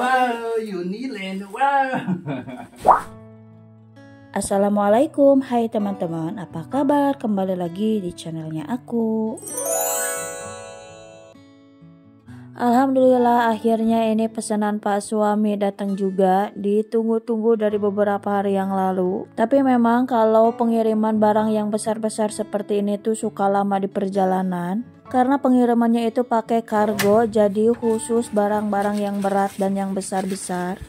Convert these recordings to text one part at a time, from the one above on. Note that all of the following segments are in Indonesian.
Wow, Uniland, wow. Assalamualaikum, hai teman-teman, apa kabar? Kembali lagi di channelnya aku. Alhamdulillah akhirnya ini pesanan Pak suami datang juga. Ditunggu-tunggu dari beberapa hari yang lalu. Tapi memang kalau pengiriman barang yang besar-besar seperti ini tuh suka lama di perjalanan. Karena pengirimannya itu pakai kargo, jadi khusus barang-barang yang berat dan yang besar-besar.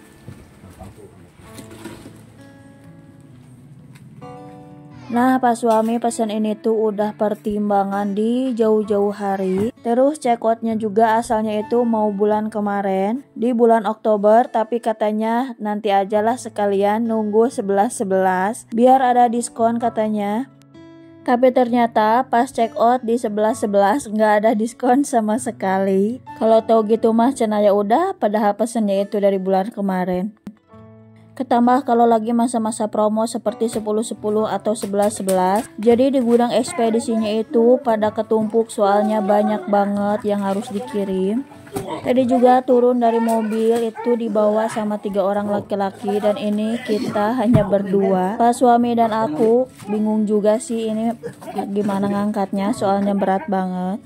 Nah, Pak suami pesan ini tuh udah pertimbangan di jauh-jauh hari. Terus check outnya juga asalnya itu mau bulan kemarin, di bulan Oktober, tapi katanya nanti ajalah sekalian nunggu 11-11 biar ada diskon katanya. Tapi ternyata pas check out di 11-11 nggak ada diskon sama sekali. Kalau tahu gitu mah cenaya udah, padahal pesannya itu dari bulan kemarin. Ketambah kalau lagi masa-masa promo seperti 10-10 atau 11-11. Jadi di gudang ekspedisinya itu pada ketumpuk soalnya banyak banget yang harus dikirim. Tadi juga turun dari mobil itu dibawa sama 3 orang laki-laki dan ini kita hanya berdua. Pak suami dan aku bingung juga sih ini gimana ngangkatnya soalnya berat banget.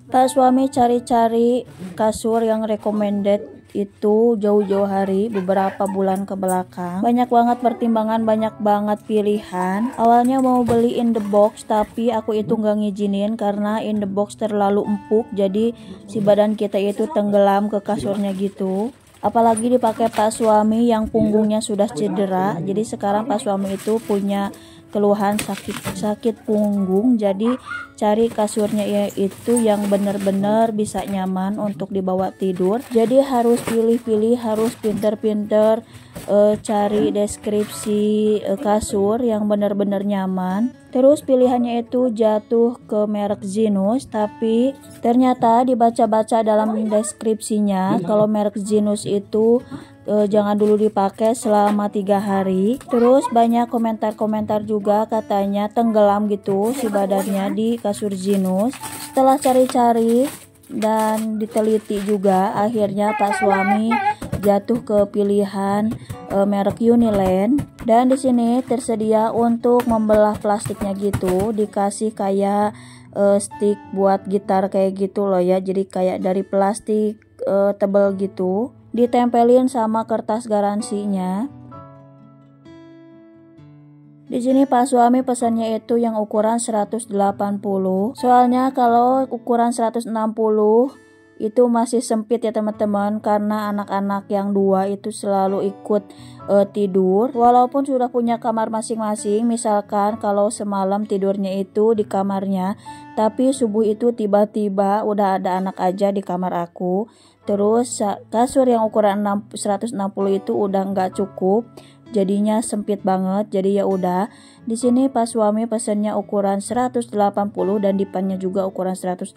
Pak suami cari-cari kasur yang recommended itu jauh-jauh hari, beberapa bulan ke belakang. Banyak banget pertimbangan, banyak banget pilihan. Awalnya mau beli in the box, tapi aku itu nggak ngizinin karena in the box terlalu empuk, jadi si badan kita itu tenggelam ke kasurnya gitu. Apalagi dipakai Pak suami yang punggungnya sudah cedera, jadi sekarang Pak suami itu punya keluhan sakit punggung, jadi cari kasurnya itu yang benar-benar bisa nyaman untuk dibawa tidur. Jadi harus pilih-pilih, harus pinter-pinter cari deskripsi kasur yang benar-benar nyaman. Terus pilihannya itu jatuh ke merek Zinus, tapi ternyata dibaca-baca dalam deskripsinya kalau merek Zinus itu jangan dulu dipakai selama 3 hari. Terus banyak komentar-komentar juga katanya tenggelam gitu si badannya di kasur Zinus. Setelah cari-cari dan diteliti juga, akhirnya Pak suami jatuh ke pilihan merek Uniland. Dan di sini tersedia untuk membelah plastiknya gitu, dikasih kayak stick buat gitar kayak gitu loh ya. Jadi kayak dari plastik tebal gitu, ditempelin sama kertas garansinya. Di sini Pak suami pesannya itu yang ukuran 180. Soalnya kalau ukuran 160 itu masih sempit ya teman-teman, karena anak-anak yang 2 itu selalu ikut tidur walaupun sudah punya kamar masing-masing. Misalkan kalau semalam tidurnya itu di kamarnya, tapi subuh itu tiba-tiba udah ada anak aja di kamar aku. Terus kasur yang ukuran 160 itu udah nggak cukup, jadinya sempit banget. Jadi ya udah, di sini Pak suami pesannya ukuran 180 dan dipannya juga ukuran 180.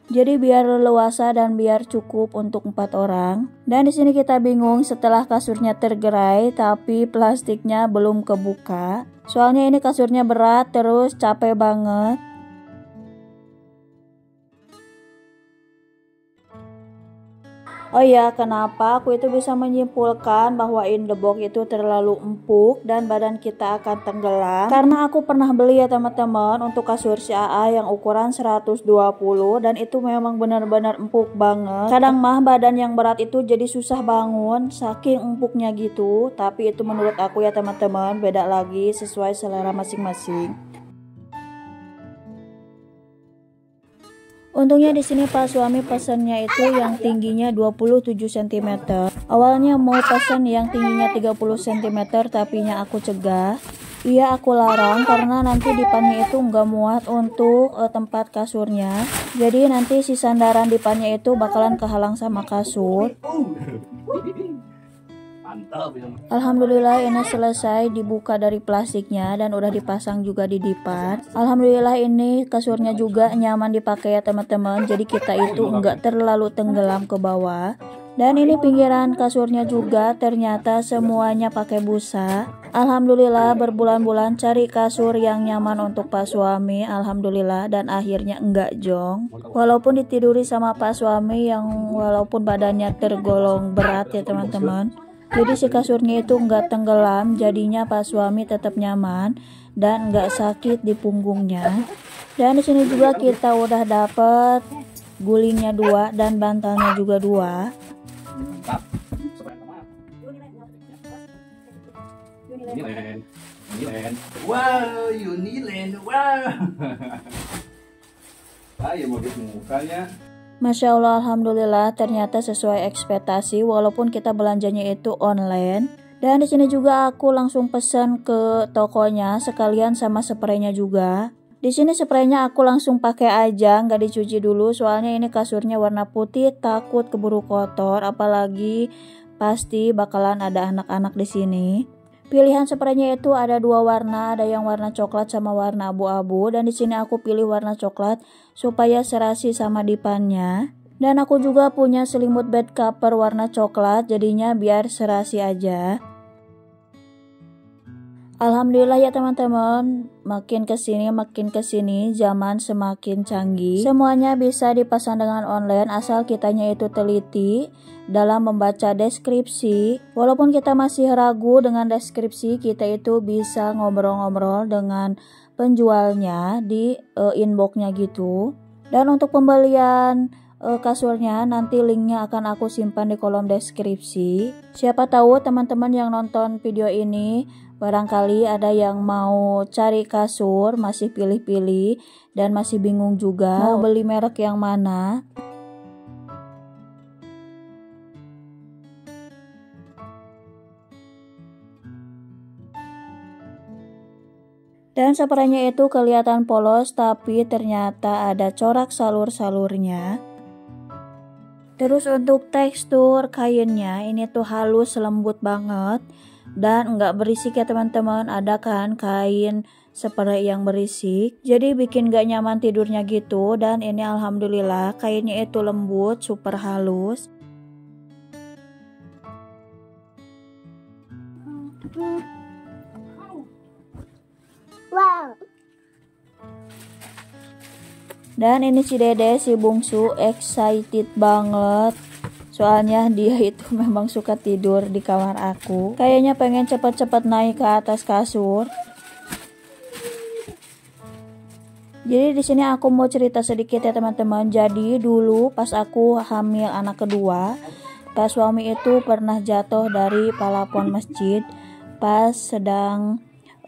Jadi biar leluasa dan biar cukup untuk 4 orang. Dan di sini kita bingung setelah kasurnya tergerai tapi plastiknya belum kebuka. Soalnya ini kasurnya berat, terus capek banget. Oh ya, kenapa aku itu bisa menyimpulkan bahwa in the box itu terlalu empuk dan badan kita akan tenggelam? Karena aku pernah beli ya teman-teman untuk kasur si AA yang ukuran 120 dan itu memang benar-benar empuk banget. Kadang mah badan yang berat itu jadi susah bangun saking empuknya gitu. Tapi itu menurut aku ya teman-teman, beda lagi sesuai selera masing-masing. Untungnya di sini Pak suami pesannya itu yang tingginya 27 cm. Awalnya mau pesan yang tingginya 30 cm, tapinya aku cegah. Iya, aku larang karena nanti dipannya itu nggak muat untuk tempat kasurnya. Jadi nanti si sandaran dipannya itu bakalan kehalang sama kasur. Alhamdulillah ini selesai dibuka dari plastiknya dan udah dipasang juga di dipan. Alhamdulillah ini kasurnya juga nyaman dipakai ya teman-teman, jadi kita itu enggak terlalu tenggelam ke bawah. Dan ini pinggiran kasurnya juga ternyata semuanya pakai busa. Alhamdulillah berbulan-bulan cari kasur yang nyaman untuk Pak Suami, alhamdulillah, dan akhirnya enggak jong. Walaupun ditiduri sama Pak Suami yang walaupun badannya tergolong berat ya teman-teman. Jadi si kasurnya itu enggak tenggelam, jadinya Pak Suami tetap nyaman dan enggak sakit di punggungnya. Dan di sini juga kita udah dapet gulingnya 2 dan bantalnya juga 2. Uniland. Wow, Uniland. Wow. Ayo mau mukanya. Masya Allah, alhamdulillah ternyata sesuai ekspektasi walaupun kita belanjanya itu online. Dan di sini juga aku langsung pesan ke tokonya sekalian sama spraynya juga. Di sini spraynya aku langsung pakai aja, nggak dicuci dulu soalnya ini kasurnya warna putih, takut keburu kotor, apalagi pasti bakalan ada anak-anak di sini. Pilihan spraynya itu ada 2 warna, ada yang warna coklat sama warna abu-abu, dan di sini aku pilih warna coklat supaya serasi sama dipannya. Dan aku juga punya selimut bed cover warna coklat, jadinya biar serasi aja. Alhamdulillah ya teman-teman, makin kesini zaman semakin canggih. Semuanya bisa dipasang dengan online asal kitanya itu teliti dalam membaca deskripsi. Walaupun kita masih ragu dengan deskripsi, kita itu bisa ngobrol-ngobrol dengan penjualnya di inboxnya gitu. Dan untuk pembelian kasurnya nanti linknya akan aku simpan di kolom deskripsi. Siapa tahu teman-teman yang nonton video ini barangkali ada yang mau cari kasur, masih pilih-pilih dan masih bingung juga mau beli merek yang mana. Dan spraynya itu kelihatan polos tapi ternyata ada corak salur-salurnya. Terus untuk tekstur kainnya ini tuh halus, lembut banget dan nggak berisik ya teman-teman. Ada kan kain spray yang berisik, jadi bikin gak nyaman tidurnya gitu. Dan ini alhamdulillah kainnya itu lembut, super halus. Wow. Dan ini si Dede, si bungsu, excited banget. Soalnya dia itu memang suka tidur di kamar aku. Kayaknya pengen cepet-cepet naik ke atas kasur. Jadi di sini aku mau cerita sedikit ya teman-teman. Jadi dulu pas aku hamil anak kedua, Pak Suami itu pernah jatuh dari plafon masjid pas sedang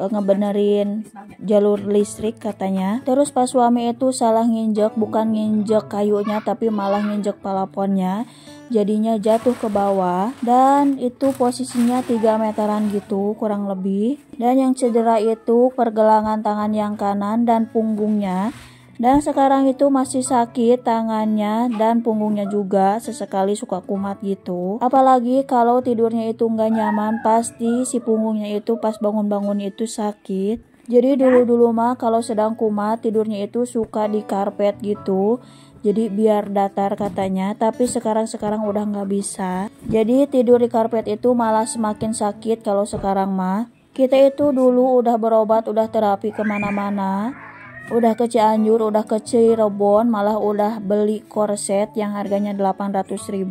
ngebenerin jalur listrik katanya. Terus Pak Suami itu salah nginjek, bukan nginjek kayunya tapi malah nginjek plafonnya, jadinya jatuh ke bawah. Dan itu posisinya 3 meteran gitu kurang lebih. Dan yang cedera itu pergelangan tangan yang kanan dan punggungnya. Dan sekarang itu masih sakit tangannya dan punggungnya juga, sesekali suka kumat gitu. Apalagi kalau tidurnya itu nggak nyaman, pasti si punggungnya itu pas bangun-bangun itu sakit. Jadi dulu-dulu mah kalau sedang kumat tidurnya itu suka di karpet gitu. Jadi biar datar katanya, tapi sekarang udah nggak bisa. Jadi tidur di karpet itu malah semakin sakit kalau sekarang mah. Kita itu dulu udah berobat, udah terapi kemana-mana. Udah ke Cianjur, udah ke Cirebon, malah udah beli korset yang harganya 800.000.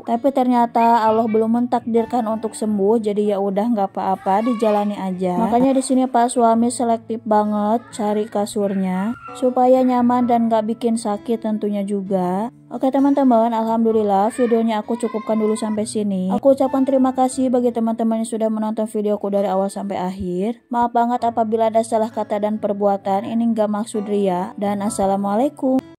Tapi ternyata Allah belum mentakdirkan untuk sembuh, jadi ya udah nggak apa-apa, dijalani aja. Makanya di sini Pak Suami selektif banget cari kasurnya supaya nyaman dan nggak bikin sakit tentunya juga. Oke teman-teman, alhamdulillah videonya aku cukupkan dulu sampai sini. Aku ucapkan terima kasih bagi teman-teman yang sudah menonton videoku dari awal sampai akhir. Maaf banget apabila ada salah kata dan perbuatan, ini nggak maksud ria. Dan assalamualaikum.